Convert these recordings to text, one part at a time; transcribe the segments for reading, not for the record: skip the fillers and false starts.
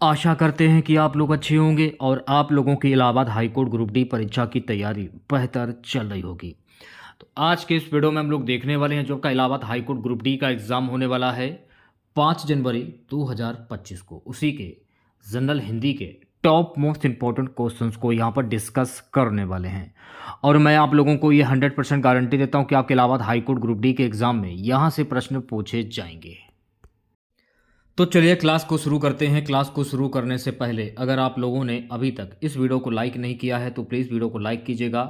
आशा करते हैं कि आप लोग अच्छे होंगे और आप लोगों की Allahabad high court group D परीक्षा की तैयारी बेहतर चल रही होगी। तो आज के इस वीडियो में हम लोग देखने वाले हैं जो आपका Allahabad high court group D का एग्ज़ाम होने वाला है 5 जनवरी 2025 को। उसी के जनरल हिंदी के टॉप मोस्ट इंपॉर्टेंट क्वेश्चंस को यहाँ पर डिस्कस करने वाले हैं और मैं आप लोगों को ये 100% गारंटी देता हूँ कि आपके Allahabad high court group D के एग्ज़ाम में यहाँ से प्रश्न पूछे जाएंगे। तो चलिए क्लास को शुरू करते हैं। क्लास को शुरू करने से पहले अगर आप लोगों ने अभी तक इस वीडियो को लाइक नहीं किया है तो प्लीज़ वीडियो को लाइक कीजिएगा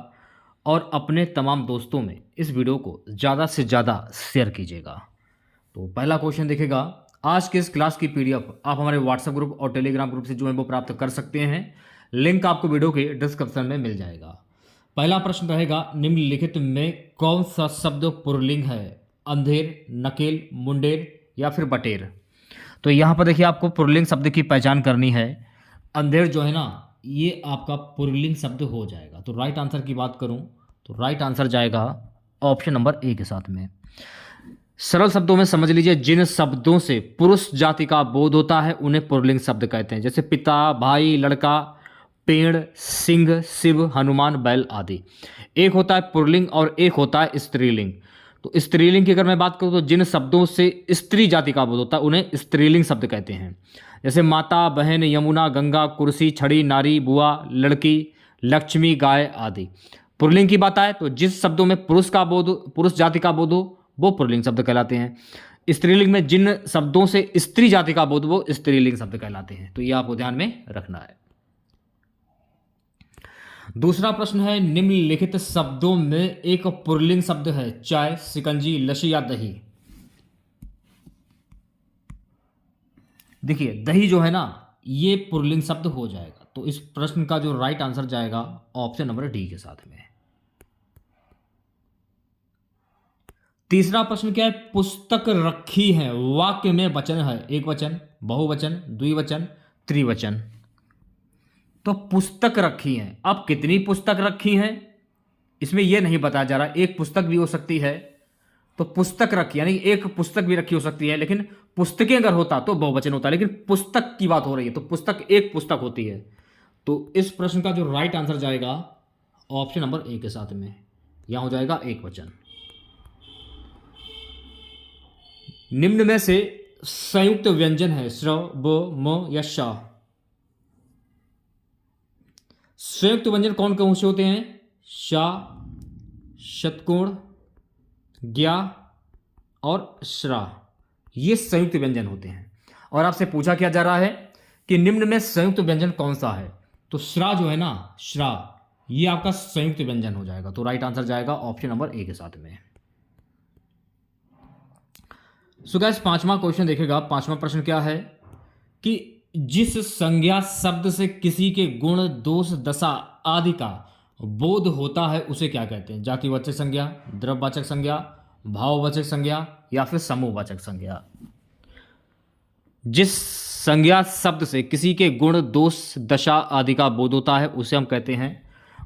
और अपने तमाम दोस्तों में इस वीडियो को ज़्यादा से ज़्यादा शेयर कीजिएगा। तो पहला क्वेश्चन देखेगा, आज के इस क्लास की पीडीएफ आप हमारे व्हाट्सएप ग्रुप और टेलीग्राम ग्रुप से जो है वो प्राप्त कर सकते हैं। लिंक आपको वीडियो के डिस्क्रिप्शन में मिल जाएगा। पहला प्रश्न रहेगा, निम्नलिखित में कौन सा शब्द पुल्लिंग है? अंधेर, नकेल, मुंडेर या फिर बटेर। तो यहाँ पर देखिए आपको पुल्लिंग शब्द की पहचान करनी है। अंधेर जो है ना ये आपका पुल्लिंग शब्द हो जाएगा। तो राइट आंसर की बात करूँ तो राइट आंसर जाएगा ऑप्शन नंबर ए के साथ में। सरल शब्दों में समझ लीजिए, जिन शब्दों से पुरुष जाति का बोध होता है उन्हें पुल्लिंग शब्द कहते हैं, जैसे पिता, भाई, लड़का, पेड़, सिंह, शिव, हनुमान, बैल आदि। एक होता है पुल्लिंग और एक होता है स्त्रीलिंग। तो स्त्रीलिंग की अगर मैं बात करूं तो जिन शब्दों से स्त्री जाति का बोध होता है उन्हें स्त्रीलिंग शब्द कहते हैं, जैसे माता, बहन, यमुना, गंगा, कुर्सी, छड़ी, नारी, बुआ, लड़की, लक्ष्मी, गाय आदि। पुल्लिंग की बात आए तो जिस शब्दों में पुरुष जाति का बोध हो वो पुल्लिंग शब्द कहलाते हैं। स्त्रीलिंग में जिन शब्दों से स्त्री जाति का बोध वो स्त्रीलिंग शब्द कहलाते हैं। तो ये आपको ध्यान में रखना है। दूसरा प्रश्न है, निम्नलिखित शब्दों में एक पुल्लिंग शब्द है, चाय, शिकंजी, लस्सी या दही। देखिए दही जो है ना ये पुल्लिंग शब्द हो जाएगा। तो इस प्रश्न का जो राइट आंसर जाएगा ऑप्शन नंबर डी के साथ में। तीसरा प्रश्न क्या है, पुस्तक रखी है, वाक्य में वचन है, एक वचन, बहुवचन, द्विवचन, त्रिवचन। तो पुस्तक रखी है, अब कितनी पुस्तक रखी हैं इसमें यह नहीं बताया जा रहा। एक पुस्तक भी हो सकती है, तो पुस्तक रखी यानी एक पुस्तक भी रखी हो सकती है, लेकिन पुस्तकें अगर होता तो बहुवचन होता, लेकिन पुस्तक की बात हो रही है तो पुस्तक एक पुस्तक होती है। तो इस प्रश्न का जो राइट आंसर जाएगा ऑप्शन नंबर ए के साथ में, यहां हो जाएगा एक वचन। निम्न में से संयुक्त व्यंजन है, श्र, ब, म या श। संयुक्त व्यंजन कौन कौन से होते हैं? शा, षट्कोण, ज्ञा और श्रा, ये संयुक्त व्यंजन होते हैं। और आपसे पूछा क्या जा रहा है कि निम्न में संयुक्त व्यंजन कौन सा है? तो श्रा जो है ना, श्रा, ये आपका संयुक्त व्यंजन हो जाएगा। तो राइट आंसर जाएगा ऑप्शन नंबर ए के साथ में। सो गाइस पांचवा क्वेश्चन देखेगा। पांचवा प्रश्न क्या है कि जिस संज्ञा शब्द से किसी के गुण, दोष, दशा आदि का बोध होता है उसे क्या कहते हैं? जातिवाचक संज्ञा, द्रव्यवाचक संज्ञा, भाववाचक संज्ञा या फिर समूहवाचक संज्ञा। जिस संज्ञा शब्द से किसी के गुण, दोष, दशा आदि का बोध होता है उसे हम कहते हैं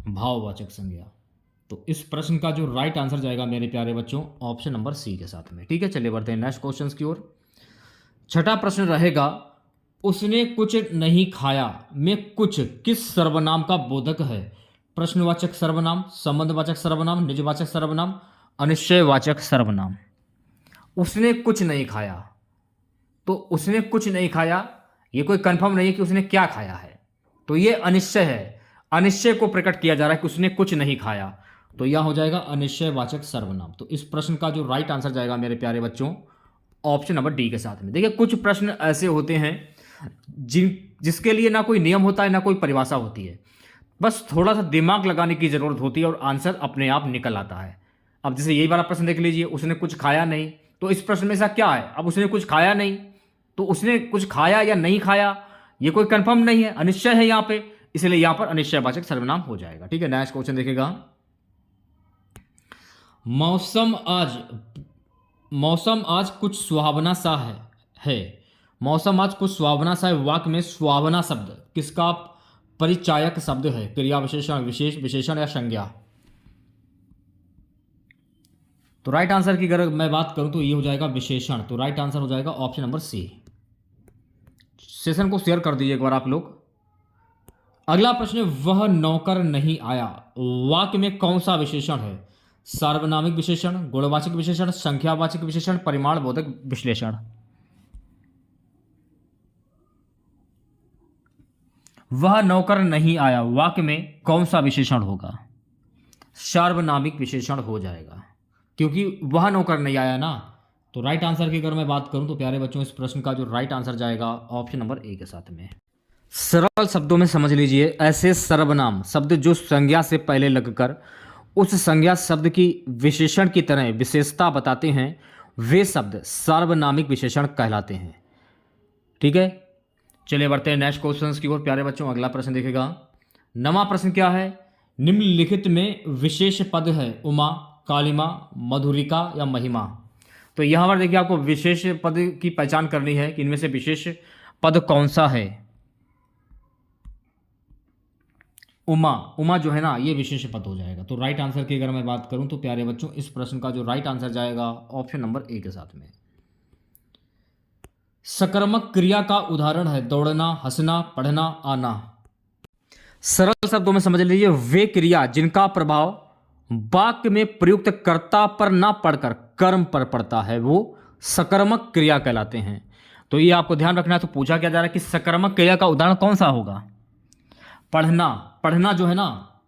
भाववाचक संज्ञा। तो इस प्रश्न का जो राइट आंसर जाएगा मेरे प्यारे बच्चों ऑप्शन नंबर सी के साथ में। ठीक है, चलिए बढ़ते हैं नेक्स्ट क्वेश्चन की ओर। छठा प्रश्न रहेगा, उसने कुछ नहीं खाया में कुछ किस सर्वनाम का बोधक है? प्रश्नवाचक सर्वनाम, संबंधवाचक सर्वनाम, निजवाचक सर्वनाम, अनिश्चयवाचक सर्वनाम। उसने कुछ नहीं खाया, तो उसने कुछ नहीं खाया ये कोई कंफर्म नहीं है कि उसने क्या खाया है, तो ये अनिश्चय है। अनिश्चय को प्रकट किया जा रहा है कि उसने कुछ नहीं खाया, तो यह हो जाएगा अनिश्चयवाचक सर्वनाम। तो इस प्रश्न का जो राइट आंसर जाएगा मेरे प्यारे बच्चों ऑप्शन नंबर डी के साथ में। देखिए कुछ प्रश्न ऐसे होते हैं जिसके लिए ना कोई नियम होता है ना कोई परिभाषा होती है, बस थोड़ा सा दिमाग लगाने की जरूरत होती है और आंसर अपने आप निकल आता है। अब जैसे यही वाला प्रश्न देख लीजिए, उसने कुछ खाया नहीं, तो इस प्रश्न में ऐसा क्या है? अब उसने कुछ खाया नहीं, तो उसने कुछ खाया या नहीं खाया ये कोई कंफर्म नहीं है, अनिश्चय है यहाँ पे, इसलिए यहाँ पर अनिश्चयवाचक सर्वनाम हो जाएगा। ठीक है, नेक्स्ट क्वेश्चन देखेगा। मौसम आज कुछ सुहावना सा है। मौसम आज कुछ सुहावना सा है, वाक्य में सुहावना शब्द किसका परिचायक शब्द है? क्रिया, विशेषण, विशेषण या संज्ञा। तो राइट आंसर की अगर मैं बात करूं तो ये हो जाएगा विशेषण। तो राइट आंसर हो जाएगा ऑप्शन नंबर सी। सेशन को शेयर कर दीजिए एक बार आप लोग। अगला प्रश्न, वह नौकर नहीं आया, वाक्य में कौन सा विशेषण है? सार्वनामिक विशेषण, गुणवाचक विशेषण, संख्यावाचक विशेषण, परिमाणबोधक विश्लेषण। वह नौकर नहीं आया, वाक्य में कौन सा विशेषण होगा? सार्वनामिक विशेषण हो जाएगा, क्योंकि वह नौकर नहीं आया ना। तो राइट आंसर की अगर मैं बात करूं तो प्यारे बच्चों, इस प्रश्न का जो राइट आंसर जाएगा ऑप्शन नंबर ए के साथ में। सरल शब्दों में समझ लीजिए, ऐसे सर्वनाम शब्द जो संज्ञा से पहले लगकर उस संज्ञा शब्द की विशेषण की तरह विशेषता बताते हैं, वे शब्द सार्वनामिक विशेषण कहलाते हैं। ठीक है, चलिए बढ़ते हैं नेक्स्ट क्वेश्चन की ओर। प्यारे बच्चों, अगला प्रश्न देखेगा। नवा प्रश्न क्या है? निम्नलिखित में विशेष पद है उमा, कालिमा, मधुरिका या महिमा। तो यहाँ पर देखिए, आपको विशेष पद की पहचान करनी है कि इनमें से विशेष पद कौन सा है। उमा, उमा जो है ना, ये विशेष पद हो जाएगा। तो राइट आंसर की अगर मैं बात करूं तो प्यारे बच्चों, इस प्रश्न का जो राइट आंसर जाएगा ऑप्शन नंबर ए के साथ में। सकर्मक क्रिया का उदाहरण है दौड़ना, हंसना, पढ़ना, आना। सरल शब्दों में समझ लीजिए, वे क्रिया जिनका प्रभाव वाक्य में प्रयुक्त कर्ता पर ना पड़कर कर्म पर पड़ता है, वो सकर्मक क्रिया कहलाते हैं। तो ये आपको ध्यान रखना है। तो पूछा क्या जा रहा है कि सकर्मक क्रिया का उदाहरण कौन सा होगा? पढ़ना, पढ़ना जो है ना,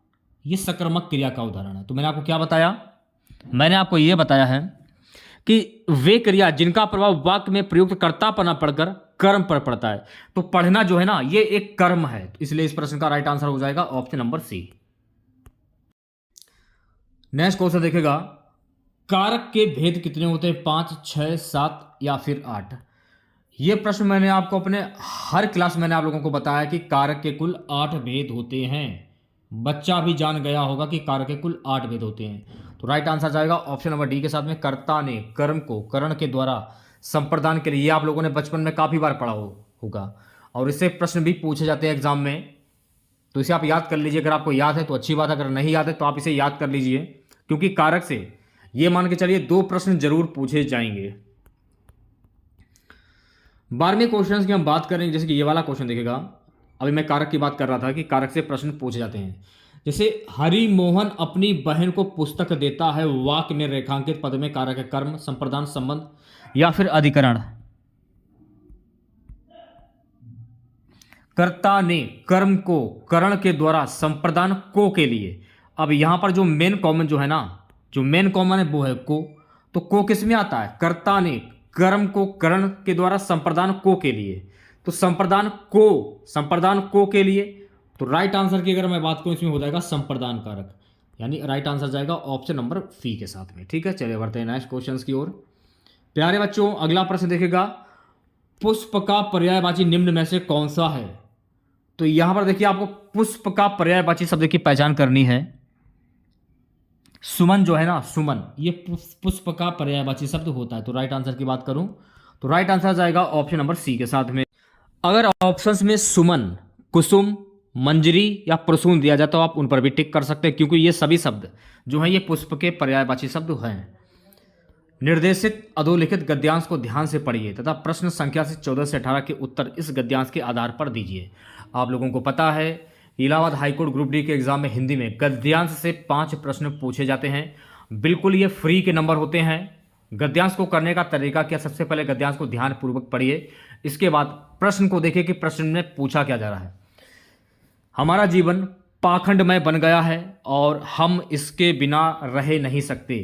ये सकर्मक क्रिया का उदाहरण है। तो मैंने आपको क्या बताया? मैंने आपको ये बताया है कि वे क्रिया जिनका प्रभाव वाक्य में प्रयुक्त कर्ता पर ना पड़कर कर्म पर पड़ता है। तो पढ़ना जो है ना, ये एक कर्म है, तो इसलिए इस प्रश्न का राइट आंसर हो जाएगा option number C. Next question देखेगा, कारक के भेद कितने होते हैं? 5, 6, 7 या फिर 8। ये प्रश्न मैंने आपको अपने हर क्लास मैंने आप लोगों को बताया कि कारक के कुल 8 भेद होते हैं। बच्चा भी जान गया होगा कि कारक के कुल 8 भेद होते हैं। तो राइट आंसर जाएगा ऑप्शन नंबर डी के साथ में। कर्ता ने कर्म को करण के द्वारा संप्रदान के लिए, आप लोगों ने बचपन में काफी बार पढ़ा होगा और इससे प्रश्न भी पूछे जाते हैं एग्जाम में। तो इसे आप याद कर लीजिए, अगर आपको याद है तो अच्छी बात है, अगर नहीं याद है तो आप इसे याद कर लीजिए, क्योंकि कारक से ये मान के चलिए 2 प्रश्न जरूर पूछे जाएंगे। 12वें क्वेश्चन की हम बात करेंगे, जैसे कि ये वाला क्वेश्चन देखेगा। अभी मैं कारक की बात कर रहा था कि कारक से प्रश्न पूछे जाते हैं। जैसे हरिमोहन अपनी बहन को पुस्तक देता है, वाक्य में रेखांकित पद में कारक है कर्म, संप्रदान, संबंध या फिर अधिकरण। कर्ता ने कर्म को करण के द्वारा संप्रदान को के लिए। अब यहां पर जो मेन कॉमन जो है ना, जो मेन कॉमन है वो है को। तो को किस में आता है? कर्ता ने कर्म को करण के द्वारा संप्रदान को के लिए। तो संप्रदान को के लिए। तो राइट आंसर की अगर मैं बात करूं, इसमें हो जाएगा संप्रदान कारक, यानी राइट आंसर जाएगा ऑप्शन नंबर सी के साथ में। ठीक है, चलिए बढ़ते हैं नेक्स्ट क्वेश्चन की ओर। प्यारे बच्चों, अगला प्रश्न देखेगा, पुष्प का पर्यायवाची निम्न में से कौन सा है? तो यहां पर देखिए, आपको पुष्प का पर्यायवाची शब्द की पहचान करनी है। सुमन जो है ना, सुमन, ये पुष्प का पर्यायवाची शब्द होता है। तो राइट आंसर की बात करूं तो राइट आंसर जाएगा ऑप्शन नंबर सी के साथ में। अगर ऑप्शंस में सुमन, कुसुम, मंजरी या प्रसून दिया जाए तो आप उन पर भी टिक कर सकते हैं, क्योंकि ये सभी शब्द जो हैं ये पुष्प के पर्यायवाची शब्द हैं। निर्देशित अधोलिखित गद्यांश को ध्यान से पढ़िए तथा प्रश्न संख्या से 14 से 18 के उत्तर इस गद्यांश के आधार पर दीजिए। आप लोगों को पता है, इलाहाबाद हाईकोर्ट ग्रुप डी के एग्जाम में हिंदी में गद्यांश से 5 प्रश्न पूछे जाते हैं। बिल्कुल ये फ्री के नंबर होते हैं। गद्यांश को करने का तरीका क्या? सबसे पहले गद्यांश को ध्यानपूर्वक पढ़िए, इसके बाद प्रश्न को देखिए कि प्रश्न में पूछा क्या जा रहा है। हमारा जीवन पाखंडमय बन गया है और हम इसके बिना रह नहीं सकते।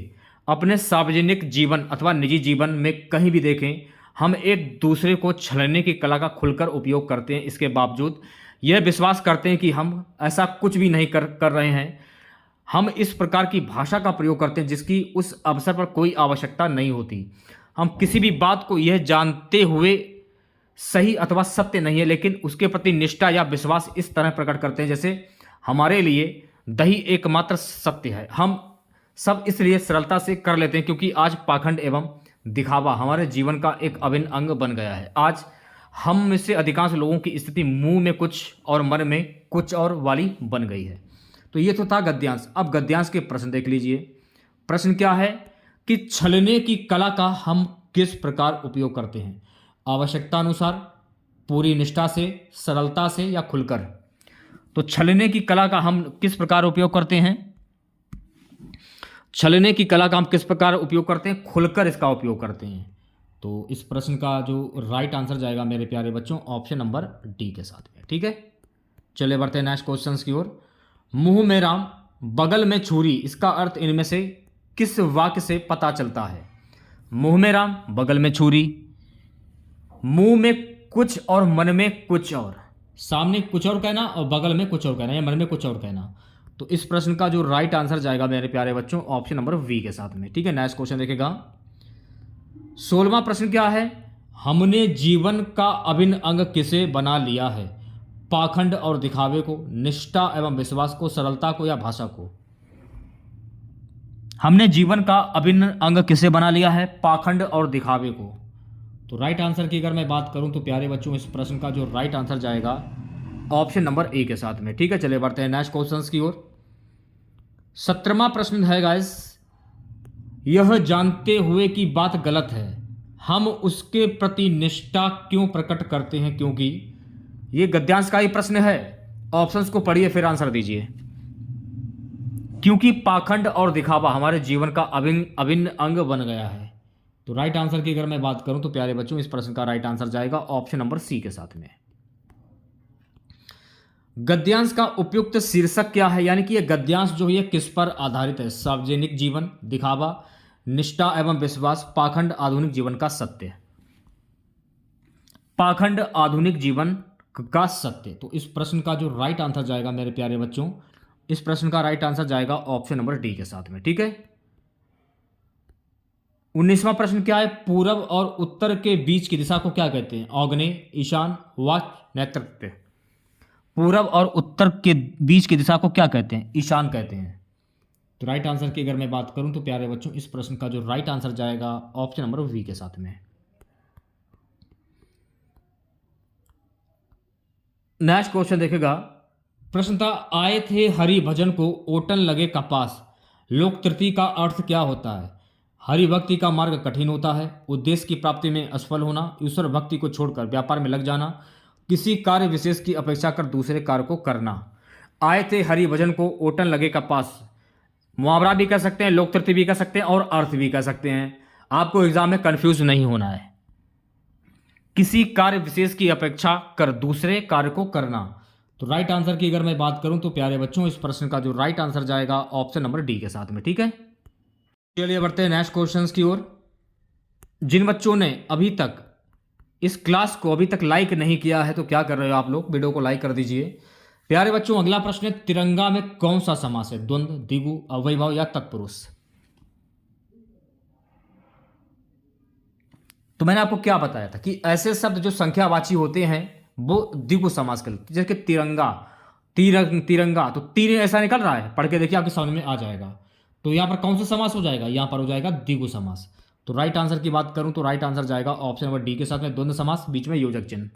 अपने सार्वजनिक जीवन अथवा निजी जीवन में कहीं भी देखें, हम एक दूसरे को छलने की कला का खुलकर उपयोग करते हैं। इसके बावजूद यह विश्वास करते हैं कि हम ऐसा कुछ भी नहीं कर रहे हैं। हम इस प्रकार की भाषा का प्रयोग करते हैं जिसकी उस अवसर पर कोई आवश्यकता नहीं होती। हम किसी भी बात को यह जानते हुए सही अथवा सत्य नहीं है, लेकिन उसके प्रति निष्ठा या विश्वास इस तरह प्रकट करते हैं जैसे हमारे लिए दही एकमात्र सत्य है। हम सब इसलिए सरलता से कर लेते हैं क्योंकि आज पाखंड एवं दिखावा हमारे जीवन का एक अभिन्न अंग बन गया है। आज हम में से अधिकांश लोगों की स्थिति मुंह में कुछ और मन में कुछ और वाली बन गई है। तो ये तो था गद्यांश। अब गद्यांश के प्रश्न देख लीजिए। प्रश्न क्या है कि छलने की कला का हम किस प्रकार उपयोग करते हैं? आवश्यकता अनुसार, पूरी निष्ठा से, सरलता से या खुलकर। तो छलने की कला का हम किस प्रकार उपयोग करते हैं? छलने की कला का हम किस प्रकार उपयोग करते हैं? खुलकर इसका उपयोग करते हैं। तो इस प्रश्न का जो राइट आंसर जाएगा मेरे प्यारे बच्चों ऑप्शन नंबर डी के साथ में। ठीक है, चलिए बढ़ते हैं नेक्स्ट क्वेश्चन की ओर। मुंह में राम बगल में छुरी, इसका अर्थ इनमें से किस वाक्य से पता चलता है? मुंह में राम बगल में छुरी, मुंह में कुछ और मन में कुछ और, सामने कुछ और कहना और बगल में कुछ और कहना या मन में कुछ और कहना। तो इस प्रश्न का जो राइट आंसर जाएगा मेरे प्यारे बच्चों ऑप्शन नंबर वी के साथ में। ठीक है, नेक्स्ट क्वेश्चन देखेगा। 16वां प्रश्न क्या है? हमने जीवन का अभिन्न अंग किसे बना लिया है? पाखंड और दिखावे को, निष्ठा एवं विश्वास को, सरलता को या भाषा को। हमने जीवन का अभिन्न अंग किसे बना लिया है? पाखंड और दिखावे को। तो राइट आंसर की अगर मैं बात करूं तो प्यारे बच्चों इस प्रश्न का जो राइट आंसर जाएगा ऑप्शन नंबर ए के साथ में। ठीक है, चलिए बढ़ते हैं नेक्स्ट क्वेश्चन की ओर। 17वां प्रश्न है गाइस, यह जानते हुए कि बात गलत है हम उसके प्रति निष्ठा क्यों प्रकट करते हैं? क्योंकि ये गद्यांश का ही प्रश्न है, ऑप्शंस को पढ़िए फिर आंसर दीजिए। क्योंकि पाखंड और दिखावा हमारे जीवन का अभिन्न अंग बन गया है। तो राइट आंसर की अगर मैं बात करूं तो प्यारे बच्चों इस प्रश्न का राइट आंसर जाएगा ऑप्शन नंबर सी के साथ में। गद्यांश का उपयुक्त शीर्षक क्या है? यानी कि यह गद्यांश जो है किस पर आधारित है? सार्वजनिक जीवन, दिखावा, निष्ठा एवं विश्वास, पाखंड, आधुनिक जीवन का सत्य। पाखंड, आधुनिक जीवन का सत्य। तो इस प्रश्न का जो राइट आंसर जाएगा मेरे प्यारे बच्चों, इस प्रश्न का राइट आंसर जाएगा ऑप्शन नंबर डी के साथ में। ठीक है, 19वां प्रश्न क्या है? पूरब और उत्तर के बीच की दिशा को क्या कहते हैं? आग्नेय, ईशान, वाक्य, नेतृत्व। पूरब और उत्तर के बीच की दिशा को क्या कहते हैं? ईशान कहते हैं। तो राइट आंसर की अगर मैं बात करूं तो प्यारे बच्चों इस प्रश्न का जो राइट आंसर जाएगा ऑप्शन नंबर वी के साथ में। नेक्स्ट क्वेश्चन देखेगा। प्रश्न था, आए थे हरि भजन को ओटन लगे कपास, लोक तृतीय का अर्थ क्या होता है? हरि भक्ति का मार्ग कठिन होता है, उद्देश्य की प्राप्ति में असफल होना, ईश्वर भक्ति को छोड़कर व्यापार में लग जाना, किसी कार्य विशेष की अपेक्षा कर दूसरे कार्य को करना। आए थे हरि भजन को ओटन लगे कपास, मुहावरा भी कह सकते हैं, लोक तृतीय भी कह सकते हैं और अर्थ भी कह सकते हैं। आपको एग्जाम में कंफ्यूज नहीं होना है। किसी कार्य विशेष की अपेक्षा कर दूसरे कार्य को करना। तो राइट आंसर की अगर मैं बात करूं तो प्यारे बच्चों इस प्रश्न का जो राइट आंसर जाएगा ऑप्शन नंबर डी के साथ में। ठीक है, चलिए बढ़ते हैं नेक्स्ट क्वेश्चंस की ओर। जिन बच्चों ने अभी तक इस क्लास को अभी तक लाइक नहीं किया है तो क्या कर रहे हो आप लोग? वीडियो को लाइक कर दीजिए। प्यारे बच्चों अगला प्रश्न है, तिरंगा में कौन सा समास है? द्वंद्व, द्विगु, अव्ययभाव या तत्पुरुष। तो मैंने आपको क्या बताया था कि ऐसे शब्द जो संख्यावाची होते हैं वो द्विगु समास कहलाते हैं। जैसे कि तिरंगा, तिरंगा, तो तीर ऐसा निकल रहा है, पढ़ के देखिए आपके सामने में आ जाएगा। तो यहां पर कौन सा समास हो जाएगा? यहां पर हो जाएगा द्विगु समास। तो राइट आंसर की बात करूं तो राइट आंसर जाएगा ऑप्शन नंबर डी के साथ में, द्वंद्व समास, बीच में योजक चिन्ह।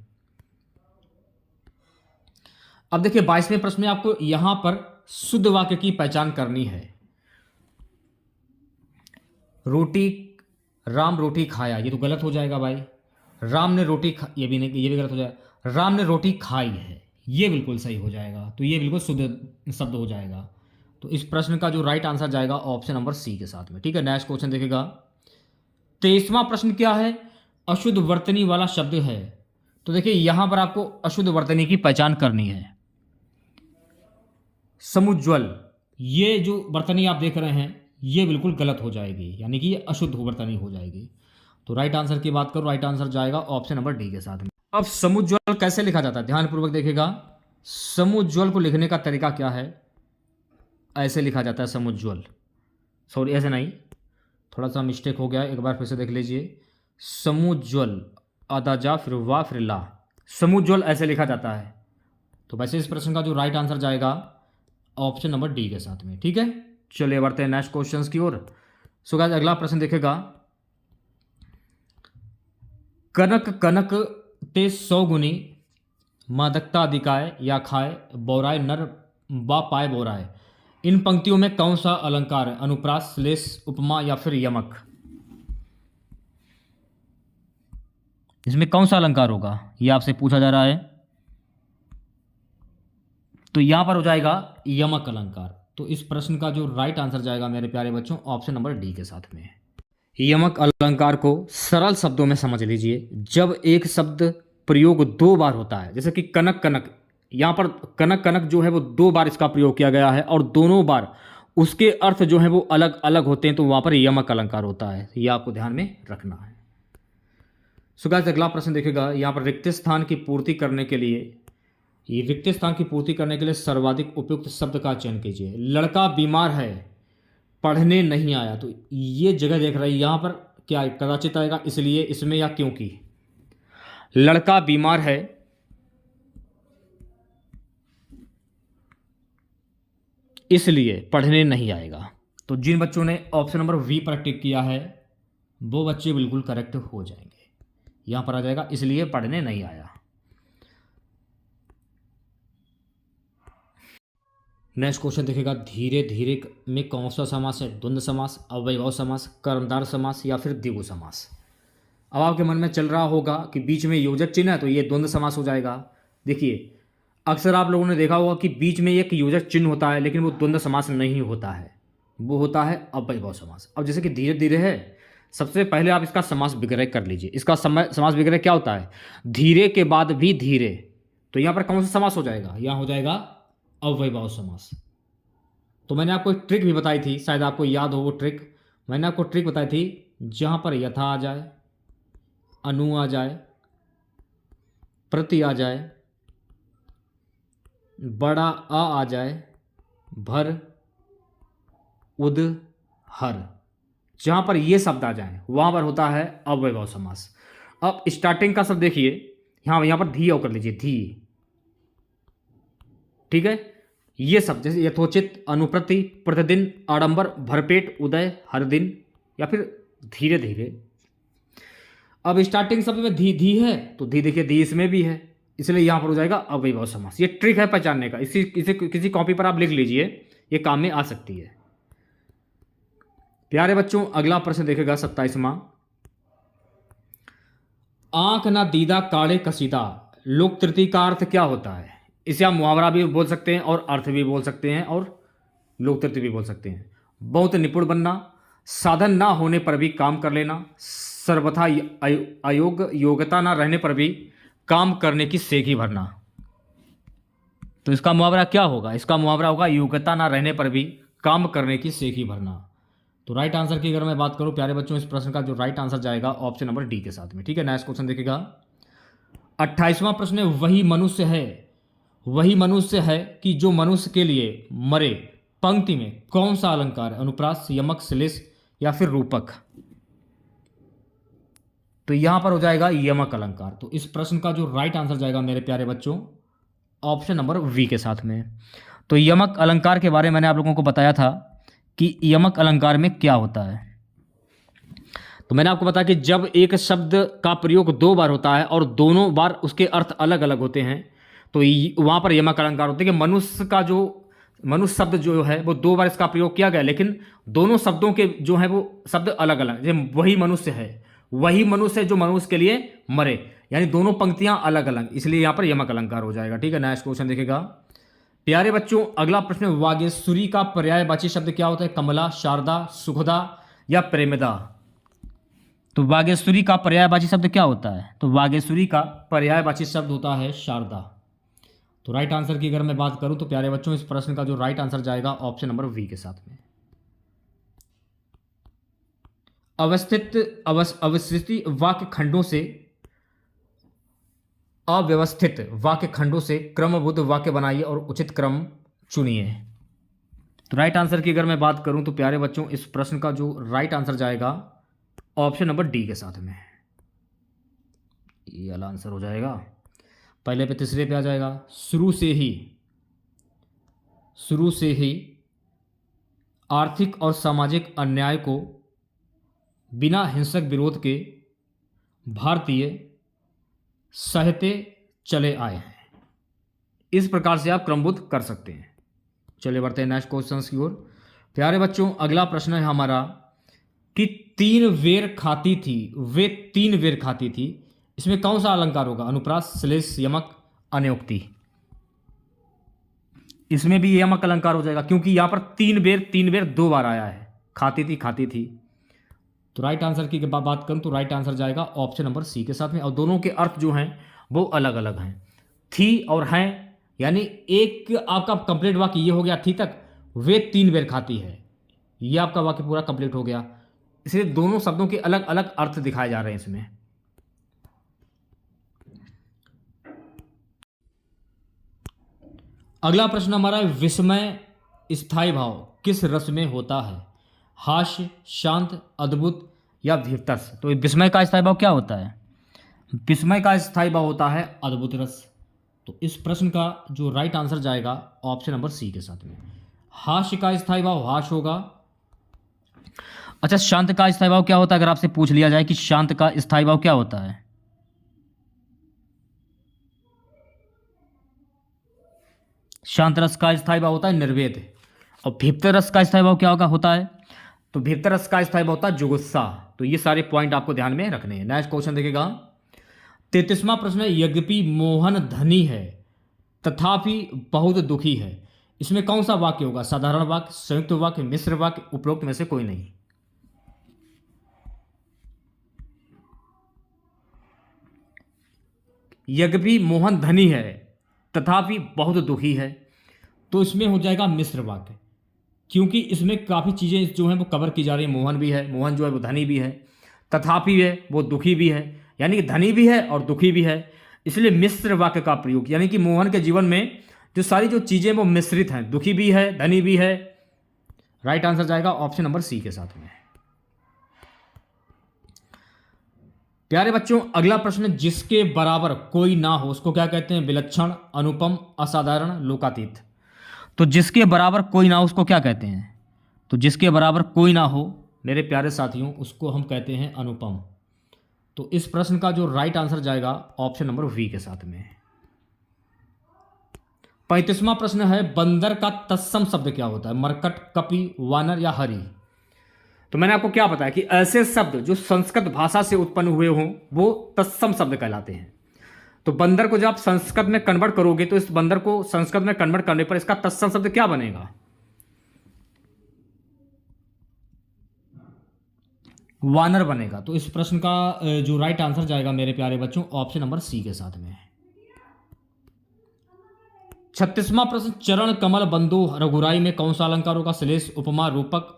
अब देखिए 22वें प्रश्न में आपको यहां पर शुद्ध वाक्य की पहचान करनी है। रोटी, राम रोटी खाया, ये तो गलत हो जाएगा भाई। राम ने रोटी ये भी नहीं, ये भी गलत हो जाएगा। राम ने रोटी खाई है, ये बिल्कुल सही हो जाएगा। तो ये बिल्कुल शुद्ध शब्द हो जाएगा। तो इस प्रश्न का जो राइट आंसर जाएगा ऑप्शन नंबर सी के साथ में। ठीक है, नेक्स्ट क्वेश्चन देखेगा। 23वां प्रश्न क्या है? अशुद्ध वर्तनी वाला शब्द है। तो देखिए यहां पर आपको अशुद्ध वर्तनी की पहचान करनी है। समुज्ज्वल, ये जो वर्तनी आप देख रहे हैं ये बिल्कुल गलत हो जाएगी, यानी कि ये अशुद्ध वर्तनी हो जाएगी। तो राइट आंसर की बात करो, राइट आंसर जाएगा ऑप्शन नंबर डी के साथ में। अब समुज्ज्वल कैसे लिखा जाता है? ध्यानपूर्वक देखेगा। समुज्ज्वल को लिखने का तरीका क्या है? ऐसे लिखा जाता है समुज्ज्वल, सॉरी ऐसे नहीं, थोड़ा सा मिस्टेक हो गया, एक बार फिर से देख लीजिए। समुज्ज्वल, आधा जा फिर वाह फिर ला, समुज्ज्वल ऐसे लिखा जाता है। तो वैसे इस प्रश्न का जो राइट आंसर जाएगा ऑप्शन नंबर डी के साथ में। ठीक है, चलिए बढ़ते हैं नेक्स्ट क्वेश्चंस की ओर। सो गाइस अगला प्रश्न देखेगा। कनक कनक ते 100 गुनी, मादकता दिखाए या खाए, बौराए नर बा पाए बोराए। इन पंक्तियों में कौन सा अलंकार है? अनुप्रास, श्लेष, उपमा या फिर यमक। इसमें कौन सा अलंकार होगा, ये आपसे पूछा जा रहा है। तो यहां पर हो जाएगा यमक अलंकार। तो इस प्रश्न का जो राइट आंसर जाएगा मेरे प्यारे बच्चों, ऑप्शन नंबर डी के साथ में। यमक अलंकार को सरल शब्दों में समझ लीजिए। जब एक शब्द प्रयोग दो बार होता है, जैसे कि कनक कनक, यहाँ पर कनक कनक जो है वो दो बार इसका प्रयोग किया गया है और दोनों बार उसके अर्थ जो है वो अलग अलग होते हैं, तो वहाँ पर यमक अलंकार होता है। ये आपको ध्यान में रखना है। सो गाइस, अगला प्रश्न देखेगा। यहाँ पर रिक्त स्थान की पूर्ति करने के लिए, ये रिक्त स्थान की पूर्ति करने के लिए सर्वाधिक उपयुक्त शब्द का चयन कीजिए। लड़का बीमार है, पढ़ने नहीं आया। तो ये जगह देख रहा है, यहाँ पर क्या कदाचित आएगा, इसलिए, इसमें, या क्योंकि। लड़का बीमार है, इसलिए पढ़ने नहीं आएगा। तो जिन बच्चों ने ऑप्शन नंबर वी पर टिक किया है वो बच्चे बिल्कुल करेक्ट हो जाएंगे। यहां पर आ जाएगा इसलिए पढ़ने नहीं आया। नेक्स्ट क्वेश्चन देखेगा। धीरे धीरे में कौन सा समास है? द्वंद्व समास, अव्ययभाव समास, कर्मधारय समास या फिर द्विगु समास। अब आपके मन में चल रहा होगा कि बीच में योजक चिन्ह है तो ये द्वंद्व समास हो जाएगा। देखिए, अक्सर आप लोगों ने देखा होगा कि बीच में एक योजक चिन्ह होता है, लेकिन वो द्वंद्व समास नहीं होता है, वो होता है अव्ययभाव समास। अब जैसे कि धीरे धीरे है, सबसे पहले आप इसका समास विग्रह कर लीजिए। इसका समास विग्रह क्या होता है? धीरे के बाद भी धीरे। तो यहाँ पर कौन सा समास हो जाएगा? यहाँ हो जाएगा अव्ययभाव समास। तो मैंने आपको एक ट्रिक भी बताई थी, शायद आपको याद हो वो ट्रिक। मैंने आपको ट्रिक बताई थी, जहाँ पर यथा आ जाए, अनु आ जाए, प्रति आ जाए, बड़ा आ जाए, भर, उद, हर, जहां पर ये शब्द आ जाए वहां पर होता है अव्ययभाव समास। अब स्टार्टिंग का शब्द देखिए, यहां पर धी और कर लीजिए, धी। ठीक है, ये शब्द जैसे यथोचित, अनुप्रति, प्रतिदिन, आडंबर, भरपेट, उदय, हर दिन, या फिर धीरे धीरे। अब स्टार्टिंग शब्द में धी धी है, तो धी देखिए, धी इसमें भी है, इसलिए यहां पर हो जाएगा अव्ययभाव समास। ये ट्रिक है पहचानने का, इसे किसी कॉपी पर आप लिख लीजिए, ये काम में आ सकती है। प्यारे बच्चों, अगला प्रश्न देखेगा 27वां। आंख ना दीदा काढ़े कसीदा, लोक तृतीय का अर्थ क्या होता है? इसे आप मुहावरा भी बोल सकते हैं और अर्थ भी बोल सकते हैं और लोक तृतीय भी बोल सकते हैं। बहुत निपुण बनना, साधन ना होने पर भी काम कर लेना, सर्वथा योग्यता ना रहने पर भी काम करने की सेखी भरना। तो इसका मुहावरा क्या होगा? इसका मुहावरा होगा योग्यता ना रहने पर भी काम करने की सेखी भरना। तो राइट आंसर की अगर मैं बात करूं प्यारे बच्चों, इस प्रश्न का जो राइट आंसर जाएगा ऑप्शन नंबर डी के साथ में। ठीक है, नेक्स्ट क्वेश्चन देखिएगा। 28वां प्रश्न है, वही मनुष्य है, वही मनुष्य है कि जो मनुष्य के लिए मरे, पंक्ति में कौन सा अलंकार है? अनुप्रास, यमक, श्लेष या फिर रूपक। तो यहां पर हो जाएगा यमक अलंकार। तो इस प्रश्न का जो राइट आंसर जाएगा मेरे प्यारे बच्चों, ऑप्शन नंबर वी के साथ में। तो यमक अलंकार के बारे में मैंने आप लोगों को बताया था कि यमक अलंकार में क्या होता है। तो मैंने आपको बताया कि जब एक शब्द का प्रयोग दो बार होता है और दोनों बार उसके अर्थ अलग अलग होते हैं, तो वहां पर यमक अलंकार होते हैं। कि मनुष्य का जो मनुष्य शब्द जो है वो दो बार इसका प्रयोग किया गया, लेकिन दोनों शब्दों के जो है वो शब्द अलग अलग। जैसे वही मनुष्य है, वही मनुष्य जो मनुष्य के लिए मरे, यानी दोनों पंक्तियां अलग अलग, इसलिए यहां पर यमक अलंकार हो जाएगा। ठीक है, नेक्स्ट क्वेश्चन देखेगा। प्यारे बच्चों, अगला प्रश्न, वागेश्वरी का पर्यायवाची शब्द क्या होता है? कमला, शारदा, सुखदा या प्रेमदा। तो वागेश्वरी का पर्यायवाची शब्द क्या होता है? तो वागेश्वरी का पर्यायवाची शब्द होता है शारदा। तो राइट आंसर की अगर मैं बात करूं तो प्यारे बच्चों, इस प्रश्न का जो राइट आंसर जाएगा ऑप्शन नंबर वी के साथ में। अवस्थित वाक्य खंडों से, अव्यवस्थित वाक्य खंडों से क्रमबद्ध वाक्य बनाइए और उचित क्रम चुनिए। तो राइट आंसर की अगर मैं बात करूं तो प्यारे बच्चों, इस प्रश्न का जो राइट आंसर जाएगा ऑप्शन नंबर डी के साथ में। ये वाला आंसर हो जाएगा। पहले पे तीसरे पे आ जाएगा, शुरू से ही आर्थिक और सामाजिक अन्याय को बिना हिंसक विरोध के भारतीय सहते चले आए हैं। इस प्रकार से आप क्रमबद्ध कर सकते हैं। चलिए बढ़ते हैं नेक्स्ट क्वेश्चन की ओर। प्यारे बच्चों, अगला प्रश्न है हमारा कि 3 वेर खाती थी, वे 3 वेर खाती थी, इसमें कौन सा अलंकार होगा? अनुप्रास, श्लेष, यमक, अनयोक्ति। इसमें भी यमक अलंकार हो जाएगा, क्योंकि यहां पर 3 बार 2 बार आया है, खाती थी खाती थी। तो राइट आंसर की बात करूं तो राइट आंसर जाएगा ऑप्शन नंबर सी के साथ में। और दोनों के अर्थ जो हैं वो अलग अलग हैं। थी और हैं, यानी एक आपका कंप्लीट वाक्य ये हो गया थी तक, वे 3 बार खाती है, ये आपका वाक्य पूरा कंप्लीट हो गया। इसलिए दोनों शब्दों के अलग अलग अर्थ दिखाए जा रहे हैं इसमें। अगला प्रश्न हमारा है, विस्मय स्थायी भाव किस रस में होता है? हास्य, शांत, अद्भुत या भीतरस। तो विस्मय का स्थायी भाव क्या होता है? विस्मय का स्थायी भाव होता है अद्भुत रस। तो इस प्रश्न का जो राइट आंसर जाएगा ऑप्शन नंबर सी के साथ में। हास्य का स्थायी भाव हास्य होगा। अच्छा, शांत का स्थायी भाव क्या होता है? अगर आपसे पूछ लिया जाए कि शांत का स्थायी भाव क्या होता है? शांत रस का स्थायी भाव होता है निर्वेद। और भीतर रस का स्थायी भाव क्या होता है? तो भीतर रस का स्थायी भाव होता है जुगुस्सा। तो ये सारे पॉइंट आपको ध्यान में रखने हैं। नेक्स्ट क्वेश्चन देखिएगा, 33वां प्रश्न है, यद्यपि मोहन धनी है तथापि बहुत दुखी है। इसमें कौन सा वाक्य होगा? साधारण वाक्य, संयुक्त वाक्य, मिश्र वाक्य, उपरोक्त में से कोई नहीं। यद्यपि मोहन धनी है तथापि बहुत दुखी है, तो इसमें हो जाएगा मिश्र वाक्य, क्योंकि इसमें काफ़ी चीज़ें जो हैं वो कवर की जा रही हैं। मोहन भी है, मोहन जो है वो धनी भी है, तथापि है वो दुखी भी है, यानी कि धनी भी है और दुखी भी है। इसलिए मिश्र वाक्य का प्रयोग, यानी कि मोहन के जीवन में जो सारी जो चीज़ें वो मिश्रित हैं, दुखी भी है, धनी भी है। राइट आंसर जाएगा ऑप्शन नंबर सी के साथ में। प्यारे बच्चों, अगला प्रश्न, जिसके बराबर कोई ना हो उसको क्या कहते हैं? विलक्षण, अनुपम, असाधारण, लोकातीत। तो जिसके बराबर कोई ना हो उसको क्या कहते हैं? तो जिसके बराबर कोई ना हो मेरे प्यारे साथियों, उसको हम कहते हैं अनुपम। तो इस प्रश्न का जो राइट आंसर जाएगा ऑप्शन नंबर वी के साथ में। 35वां प्रश्न है, बंदर का तत्सम शब्द क्या होता है? मरकट, कपि, वानर या हरि। तो मैंने आपको क्या बताया कि ऐसे शब्द जो संस्कृत भाषा से उत्पन्न हुए हों वो तत्सम शब्द कहलाते हैं। तो बंदर को जब आप संस्कृत में कन्वर्ट करोगे तो इस बंदर को संस्कृत में कन्वर्ट करने पर इसका तत्सम शब्द क्या बनेगा? वानर बनेगा। तो इस प्रश्न का जो राइट आंसर जाएगा मेरे प्यारे बच्चों ऑप्शन नंबर सी के साथ में। 36वां प्रश्न, चरण कमल बंधु रघुराई में कौन सा अलंकार होगा? श्लेष, उपमा, रूपक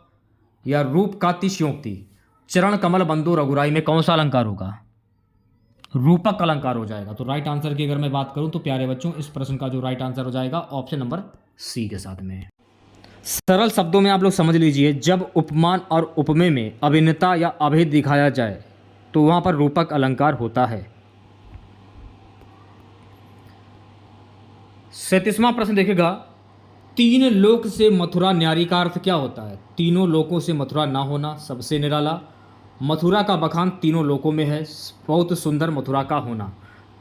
या रूप का तिशयोक्ति। चरण कमल बंधु रघुराई में कौन सा अलंकार होगा? रूपक अलंकार हो जाएगा। तो राइट आंसर की अगर मैं बात करूं तो प्यारे बच्चों इस प्रश्न का जो राइट आंसर हो जाएगा ऑप्शन नंबर सी के साथ में। सरल शब्दों में आप लोग समझ लीजिए, जब उपमान और उपमेय में अभिन्नता या अभेद दिखाया जाए तो वहां पर रूपक अलंकार होता है। 37वां प्रश्न देखिएगा, 3 लोक से मथुरा न्यारी का अर्थ क्या होता है? तीनों लोकों से मथुरा ना होना, सबसे निराला, मथुरा का बखान तीनों लोकों में है, बहुत सुंदर मथुरा का होना।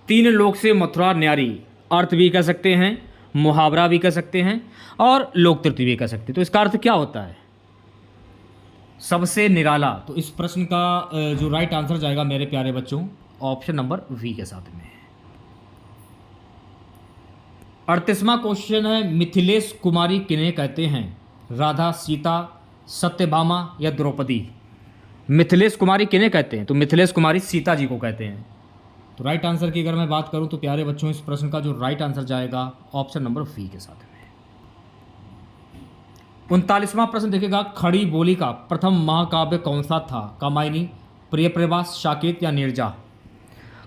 3 लोक से मथुरा न्यारी अर्थ भी कह सकते हैं, मुहावरा भी कह सकते हैं और लोक तृतीय भी कह सकते हैं। तो इसका अर्थ क्या होता है? सबसे निराला। तो इस प्रश्न का जो राइट आंसर जाएगा मेरे प्यारे बच्चों ऑप्शन नंबर वी के साथ में। 38वां क्वेश्चन है, मिथिलेश कुमारी किन्हें कहते हैं? राधा, सीता, सत्यभामा या द्रौपदी। मिथिलेश कुमारी किन्हें कहते हैं? तो मिथिलेश कुमारी सीता जी को कहते हैं। तो राइट आंसर की अगर मैं बात करूं तो प्यारे बच्चों इस प्रश्न का जो राइट आंसर जाएगा ऑप्शन नंबर वी के साथ में। 39वां प्रश्न देखिएगा, खड़ी बोली का प्रथम महाकाव्य कौन सा था? कामायनी, प्रियप्रवास, साकेत या नीरजा।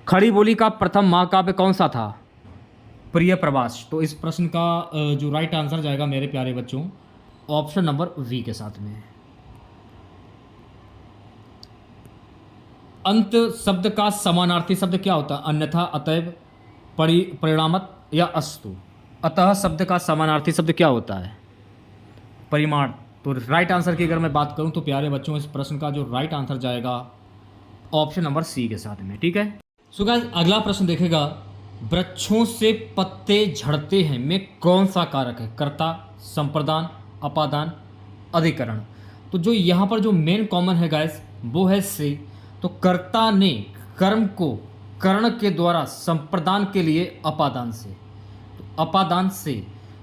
खड़ी बोली का प्रथम महाकाव्य कौन सा था? प्रिय प्रवास। तो इस प्रश्न का जो राइट आंसर जाएगा मेरे प्यारे बच्चों ऑप्शन नंबर वी के साथ में। अंत शब्द का समानार्थी शब्द क्या होता है? अन्यथा, अतएव, परिणामत या अस्तु। अतः शब्द का समानार्थी शब्द क्या होता है? परिमाण। तो राइट आंसर की अगर मैं बात करूं तो प्यारे बच्चों इस प्रश्न का जो राइट आंसर जाएगा ऑप्शन नंबर सी के साथ में। ठीक है। सो गाइस, अगला प्रश्न देखेगा, वृक्षों से पत्ते झड़ते हैं में कौन सा कारक है? कर्ता, संप्रदान, अपादान, अधिकरण। तो जो यहाँ पर जो मेन कॉमन है गाइस वो है से। तो कर्ता ने कर्म को कर्ण के द्वारा संप्रदान के लिए अपादान से, तो अपादान से,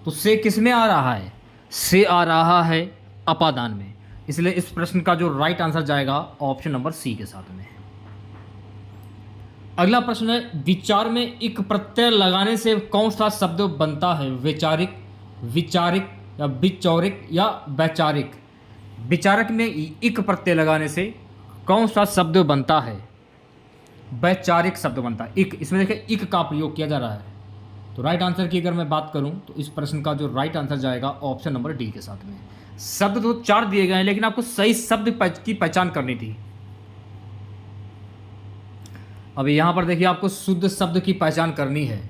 तो से किस में आ रहा है, से आ रहा है अपादान में, इसलिए इस प्रश्न का जो राइट आंसर जाएगा ऑप्शन नंबर सी के साथ में। अगला प्रश्न है, विचार में इक प्रत्यय लगाने से कौन सा शब्द बनता है, वैचारिक, विचारिक या विचौरिक या वैचारिक। विचारक में इक प्रत्यय लगाने से कौन सा शब्द बनता है, वैचारिक शब्द बनता है। इक, इसमें देखिए इक का प्रयोग किया जा रहा है। तो राइट आंसर की अगर मैं बात करूं तो इस प्रश्न का जो राइट आंसर जाएगा ऑप्शन नंबर डी के साथ में। शब्द तो 4 दिए गए हैं लेकिन आपको सही शब्द की पहचान करनी थी। अभी यहां पर देखिए आपको शुद्ध शब्द की पहचान करनी है।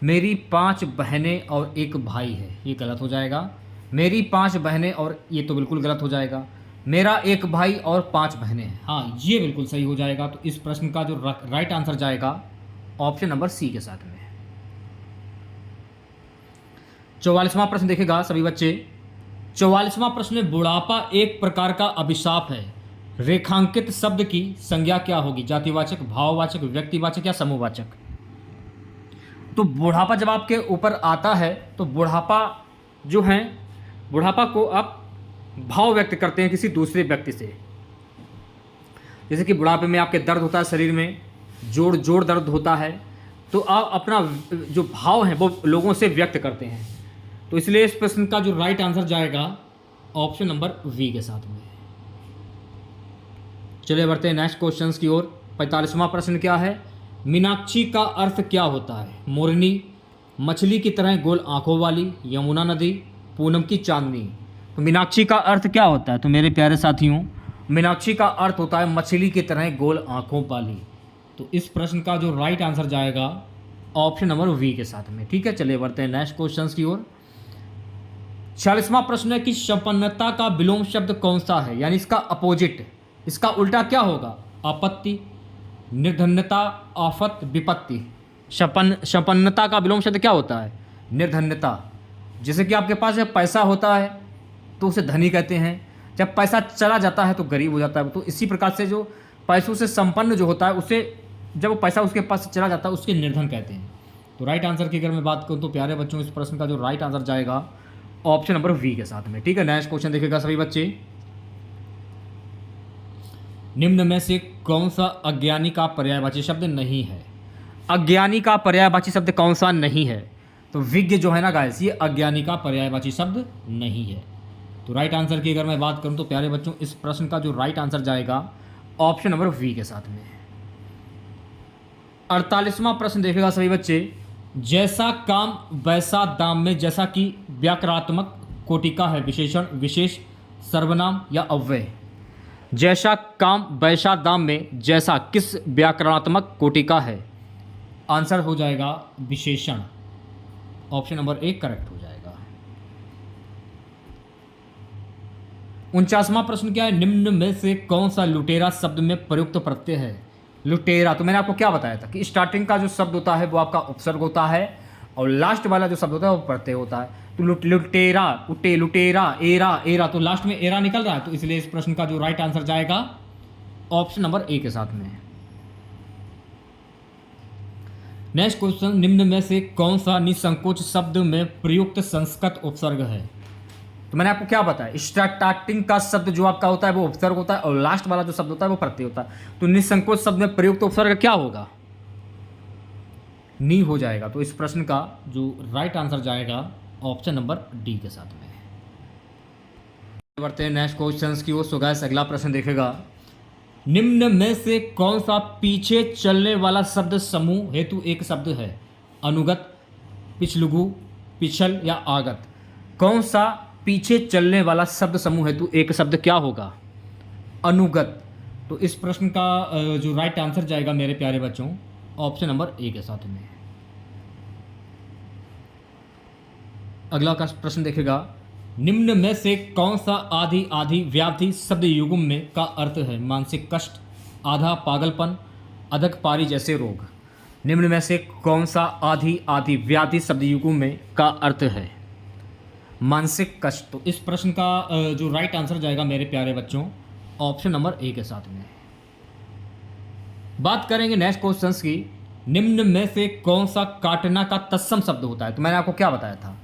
मेरी 5 बहनें और एक भाई है, ये गलत हो जाएगा। मेरी 5 बहनें और, ये तो बिल्कुल गलत हो जाएगा। मेरा एक भाई और 5 बहनें हैं, हाँ ये बिल्कुल सही हो जाएगा। तो इस प्रश्न का जो राइट आंसर जाएगा ऑप्शन नंबर सी के साथ में। 44वां प्रश्न देखेगा सभी बच्चे। 44वां प्रश्न में, बुढ़ापा एक प्रकार का अभिशाप है, रेखांकित शब्द की संज्ञा क्या होगी, जातिवाचक, भाववाचक, व्यक्तिवाचक या समूहवाचक। तो बुढ़ापा जब आपके ऊपर आता है तो बुढ़ापा जो है, बुढ़ापा को आप भाव व्यक्त करते हैं किसी दूसरे व्यक्ति से। जैसे कि बुढ़ापे में आपके दर्द होता है शरीर में, जोड़ जोड़ दर्द होता है, तो आप अपना जो भाव है वो लोगों से व्यक्त करते हैं। तो इसलिए इस प्रश्न का जो राइट आंसर जाएगा ऑप्शन नंबर वी के साथ में। चलिए बढ़ते हैं नेक्स्ट क्वेश्चन की ओर। 45वां प्रश्न क्या है, मीनाक्षी का अर्थ क्या होता है, मोरनी, मछली की तरह गोल आंखों वाली, यमुना नदी, पूनम की चांदनी। तो मीनाक्षी का अर्थ क्या होता है, तो मेरे प्यारे साथियों मीनाक्षी का अर्थ होता है मछली की तरह गोल आंखों वाली। तो इस प्रश्न का जो राइट आंसर जाएगा ऑप्शन नंबर वी के साथ में। ठीक है, चलिए बढ़ते हैं नेक्स्ट क्वेश्चन की ओर। 46वां प्रश्न है कि संपन्नता का विलोम शब्द कौन सा है, यानी इसका अपोजिट, इसका उल्टा क्या होगा, आपत्ति, निर्धन्यता, आफत, विपत्ति। संपन्नता का विलोम शब्द क्या होता है, निर्धन्यता। जैसे कि आपके पास जब पैसा होता है तो उसे धनी कहते हैं, जब पैसा चला जाता है तो गरीब हो जाता है। तो इसी प्रकार से जो पैसों से संपन्न जो होता है उसे, जब वो पैसा उसके पास से चला जाता है उसके निर्धन कहते हैं। तो राइट आंसर की अगर मैं बात करूँ तो प्यारे बच्चों इस प्रश्न का जो राइट आंसर जाएगा ऑप्शन नंबर वी के साथ में। ठीक है, नेक्स्ट क्वेश्चन देखिएगा सभी बच्चे। निम्न में से कौन सा अज्ञानी का पर्यायवाची शब्द नहीं है, अज्ञानी का पर्यायवाची शब्द कौन सा नहीं है। तो विज्ञ जो है ना गाइस, ये अज्ञानी का पर्यायवाची शब्द नहीं है। तो राइट आंसर की अगर मैं बात करूं तो प्यारे बच्चों इस प्रश्न का जो राइट आंसर जाएगा ऑप्शन नंबर वी के साथ में। 48वां प्रश्न देखेगा सभी बच्चे। जैसा काम वैसा दाम में जैसा कि व्याकरणात्मक कोटि का है, विशेषण, विशेष, सर्वनाम या अव्यय। जैसा काम वैसा दाम में जैसा किस व्याकरणात्मक कोटि का है, आंसर हो जाएगा विशेषण, ऑप्शन नंबर 1 करेक्ट हो जाएगा। 49वां प्रश्न क्या है, निम्न में से कौन सा लुटेरा शब्द में प्रयुक्त प्रत्यय है। लुटेरा, तो मैंने आपको क्या बताया था कि स्टार्टिंग का जो शब्द होता है वो आपका उपसर्ग होता है और लास्ट वाला जो शब्द होता है वो प्रत्यय होता है। तो लुटेरा, लुटेरा, एरा, एरा, तो लास्ट में एरा निकल रहा है। तो इसलिए इस प्रश्न का जो राइट आंसर जाएगा ऑप्शन नंबर ए के साथ में। नेक्स्ट क्वेश्चन, निम्न में से कौन सा निसंकोच शब्द में प्रयुक्त संस्कृत उपसर्ग है। तो मैंने आपको क्या बताया, स्टार्टिंग का शब्द जो आपका होता है वो उपसर्ग होता है और लास्ट वाला जो शब्द होता है वो प्रत्यय होता है। तो निसंकोच शब्द में प्रयुक्त उपसर्ग क्या होगा, नी हो जाएगा। तो इस प्रश्न का जो राइट आंसर जाएगा ऑप्शन नंबर डी के साथ में। बढ़ते हैं नेक्स्ट क्वेश्चंस की ओर। सो गाइस अगला प्रश्न देखेगा, निम्न में से कौन सा पीछे चलने वाला शब्द समूह हेतु एक शब्द है, अनुगत, पिछलुगु, पिछल या आगत। कौन सा पीछे चलने वाला शब्द समूह हेतु एक शब्द क्या होगा, अनुगत। तो इस प्रश्न का जो राइट आंसर जाएगा मेरे प्यारे बच्चों ऑप्शन नंबर ए के साथ में। अगला का प्रश्न देखेगा, निम्न में से कौन सा आधी आधी व्याधि शब्द युग्म में का अर्थ है, मानसिक कष्ट, आधा पागलपन, अधक पारी जैसे रोग। निम्न में से कौन सा आधी आधी व्याधि शब्द युग्म में का अर्थ है, मानसिक कष्ट। तो इस प्रश्न का जो राइट आंसर जाएगा मेरे प्यारे बच्चों ऑप्शन नंबर ए के साथ में। बात करेंगे नेक्स्ट क्वेश्चंस की। निम्न में से कौन सा काटना का तत्सम शब्द होता है? तो मैंने आपको क्या बताया था,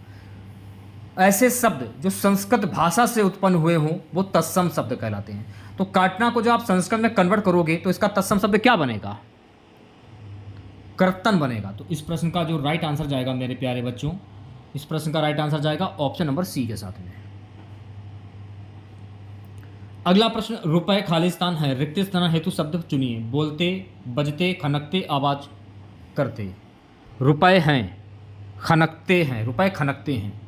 ऐसे शब्द जो संस्कृत भाषा से उत्पन्न हुए हों वो तत्सम शब्द कहलाते हैं। तो काटना को जो आप संस्कृत में कन्वर्ट करोगे तो इसका तत्सम शब्द क्या बनेगा? कर्तन बनेगा। तो इस प्रश्न का जो राइट आंसर जाएगा मेरे प्यारे बच्चों, इस प्रश्न का राइट आंसर जाएगा ऑप्शन नंबर सी के साथ में। अगला प्रश्न, रुपए खालिस्तान है, रिक्त स्थान हेतु शब्द चुनिए। बोलते, बजते, खनकते, आवाज करते। रुपए हैं, खनकते हैं, रुपए खनकते हैं।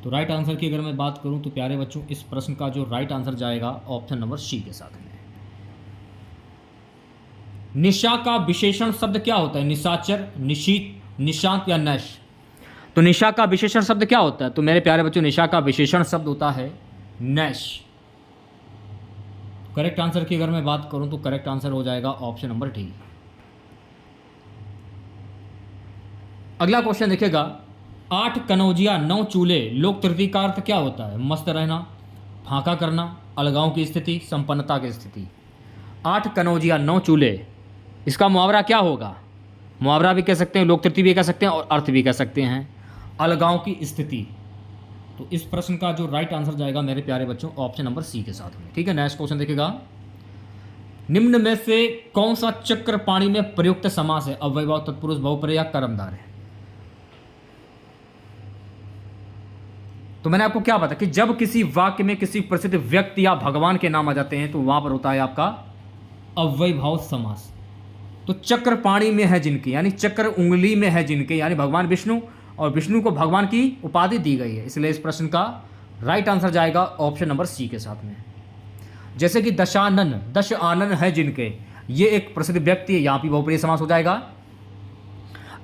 तो राइट आंसर की अगर मैं बात करूं तो प्यारे बच्चों इस प्रश्न का जो राइट आंसर जाएगा ऑप्शन नंबर सी के साथ में। निशा का विशेषण शब्द क्या होता है? निशाचर, निशीत, निशांत या नैश? तो निशा का विशेषण शब्द क्या होता है? तो मेरे प्यारे बच्चों निशा का विशेषण शब्द होता है नैश। करेक्ट आंसर की अगर मैं बात करूं तो करेक्ट आंसर हो जाएगा ऑप्शन नंबर डी। अगला क्वेश्चन देखिएगा, 8 कनौजिया 9 चूल्हे लोक तृतीय का अर्थ क्या होता है? मस्त रहना, फांका करना, अलगाव की स्थिति, संपन्नता की स्थिति। 8 कनौजिया 9 चूल्हे, इसका मुहावरा क्या होगा? मुहावरा भी कह सकते हैं, लोक तृतीय भी कह सकते हैं और अर्थ भी कह सकते हैं, अलगाव की स्थिति। तो इस प्रश्न का जो राइट आंसर जाएगा मेरे प्यारे बच्चों ऑप्शन नंबर सी के साथ में। ठीक है, नेक्स्ट क्वेश्चन देखिएगा, निम्न में से कौन सा चक्र पाणी में प्रयुक्त समास है? अव्ययभाव, तत्पुरुष, बहुपर्याय या कर्मधारय है? तो मैंने आपको क्या बताया कि जब किसी वाक्य में किसी प्रसिद्ध व्यक्ति या भगवान के नाम आ जाते हैं तो वहां पर होता है आपका अव्ययभाव समास। तो चक्र पाणी में है जिनके, यानी चक्र उंगली में है जिनके, यानी भगवान विष्णु, और विष्णु को भगवान की उपाधि दी गई है, इसलिए इस प्रश्न का राइट आंसर जाएगा ऑप्शन नंबर सी के साथ में। जैसे कि दशानन, दश आनन है जिनके, ये एक प्रसिद्ध व्यक्ति है, यहां भी बहुप्रिय समास हो जाएगा।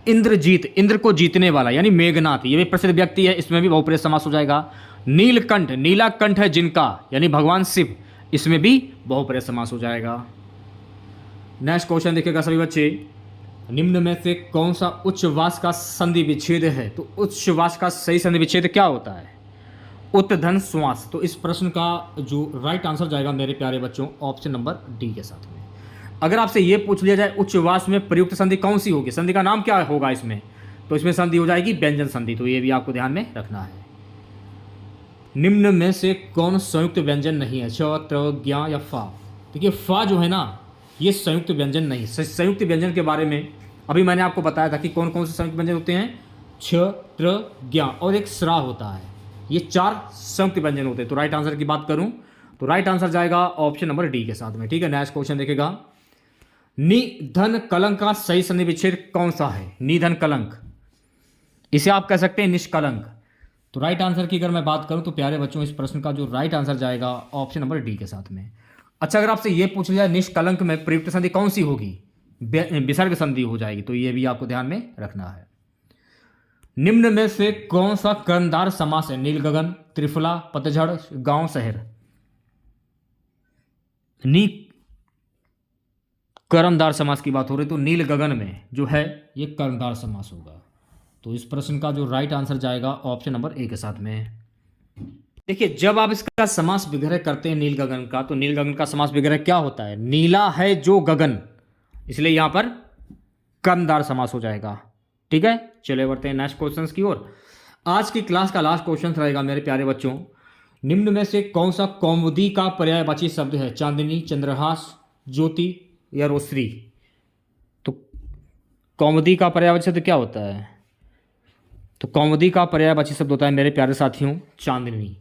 इंद्रजीत, इंद्र को जीतने वाला यानी मेघनाथ, ये भी प्रसिद्ध व्यक्ति है, इसमें भी बहुप्रिय समास हो जाएगा। नीलकंठ, नीला कंठ है जिनका, यानी भगवान शिव, इसमें भी बहुप्रिय समास हो जाएगा। नेक्स्ट क्वेश्चन देखिएगा सभी बच्चे, निम्न में से कौन सा उच्चवास का संधि विच्छेद है? तो उच्चवास का सही संधि विच्छेद क्या होता है? उत्तधन श्वास। तो इस प्रश्न का जो राइट आंसर जाएगा मेरे प्यारे बच्चों ऑप्शन नंबर डी के साथ में। अगर आपसे ये पूछ लिया जाए उच्चवास में प्रयुक्त संधि कौन सी होगी, संधि का नाम क्या होगा इसमें, तो इसमें संधि हो जाएगी व्यंजन संधि। तो ये भी आपको ध्यान में रखना है। निम्न में से कौन संयुक्त व्यंजन नहीं है? छ, त्र, ज्ञ या फा? देखिए फा जो है ना, ये संयुक्त व्यंजन नहीं। संयुक्त व्यंजन के बारे में अभी मैंने आपको बताया था कि कौन कौन से संयुक्त व्यंजन होते हैं, छ, त्र, ज्ञ और एक स्रा होता है, ये 4 संयुक्त व्यंजन होते हैं। तो राइट आंसर की बात करूं तो राइट आंसर जाएगा ऑप्शन नंबर डी के साथ में। ठीक है, नेक्स्ट क्वेश्चन देखेगा, निधन कलंक का सही संधि विच्छेद कौन सा है? निधन कलंक, इसे आप कह सकते हैं निष्कलंक। तो राइट आंसर की अगर मैं बात करूं तो प्यारे बच्चों इस प्रश्न का जो राइट आंसर जाएगा ऑप्शन नंबर डी के साथ में। अच्छा, अगर आपसे ये पूछ लिया निष्कलंक में प्रयुक्त संधि कौन सी होगी? विसर्ग संधि हो जाएगी। तो ये भी आपको ध्यान में रखना है। निम्न में से कौन सा कर्णधार समास है? नील गगन, त्रिफला, पतझड़, गांव, शहर। कर्मधार समास की बात हो रही तो नील गगन में जो है ये कर्मधार समास होगा। तो इस प्रश्न का जो राइट आंसर जाएगा ऑप्शन नंबर ए के साथ में। देखिए, जब आप इसका समास विग्रह करते हैं नील गगन का, तो नील गगन का समास विग्रह क्या होता है? नीला है जो गगन, इसलिए यहां पर कर्मधार समास हो जाएगा। ठीक है, चले बढ़ते हैं नेक्स्ट क्वेश्चंस की ओर। आज की क्लास का लास्ट क्वेश्चन रहेगा मेरे प्यारे बच्चों, निम्न में से कौन सा कौमुदी का पर्यायवाची शब्द है? चांदनी, चंद्रहास, ज्योति या रोशनी। तो कौमुदी का पर्यायवाची शब्द क्या होता है? तो कौमुदी का पर्यायवाची शब्द होता है मेरे प्यारे साथियों चांदनी।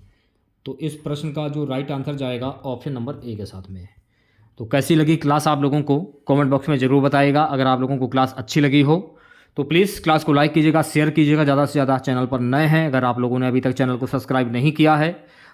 तो इस प्रश्न का जो राइट आंसर जाएगा ऑप्शन नंबर ए के साथ में। तो कैसी लगी क्लास आप लोगों को कमेंट बॉक्स में ज़रूर बताइएगा। अगर आप लोगों को क्लास अच्छी लगी हो तो प्लीज़ क्लास को लाइक कीजिएगा, शेयर कीजिएगा ज़्यादा से ज़्यादा। चैनल पर नए हैं, अगर आप लोगों ने अभी तक चैनल को सब्सक्राइब नहीं किया है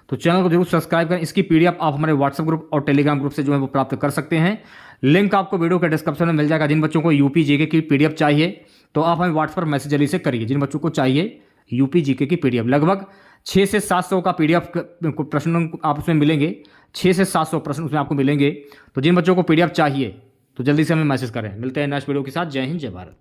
तो चैनल को जरूर सब्सक्राइब करें। इसकी पीडीएफ आप हमारे व्हाट्सएप ग्रुप और टेलीग्राम ग्रुप से जो है वो प्राप्त कर सकते हैं। लिंक आपको वीडियो के डिस्क्रिप्शन में मिल जाएगा। जिन बच्चों को यूपी जीके की पीडीएफ चाहिए तो आप हमें व्हाट्सएप पर मैसेज जल्दी से करिए। जिन बच्चों को चाहिए यूपी जीके की पीडीएफ, लगभग 600 से 700 का पीडीएफ प्रश्न आप उसमें मिलेंगे। 600 से 700 प्रश्न उसमें आपको मिलेंगे। तो जिन बच्चों को पीडीएफ चाहिए तो जल्दी से हमें मैसेज करें। मिलते हैं नेक्स्ट वीडियो के साथ। जय हिंद, जय भारत।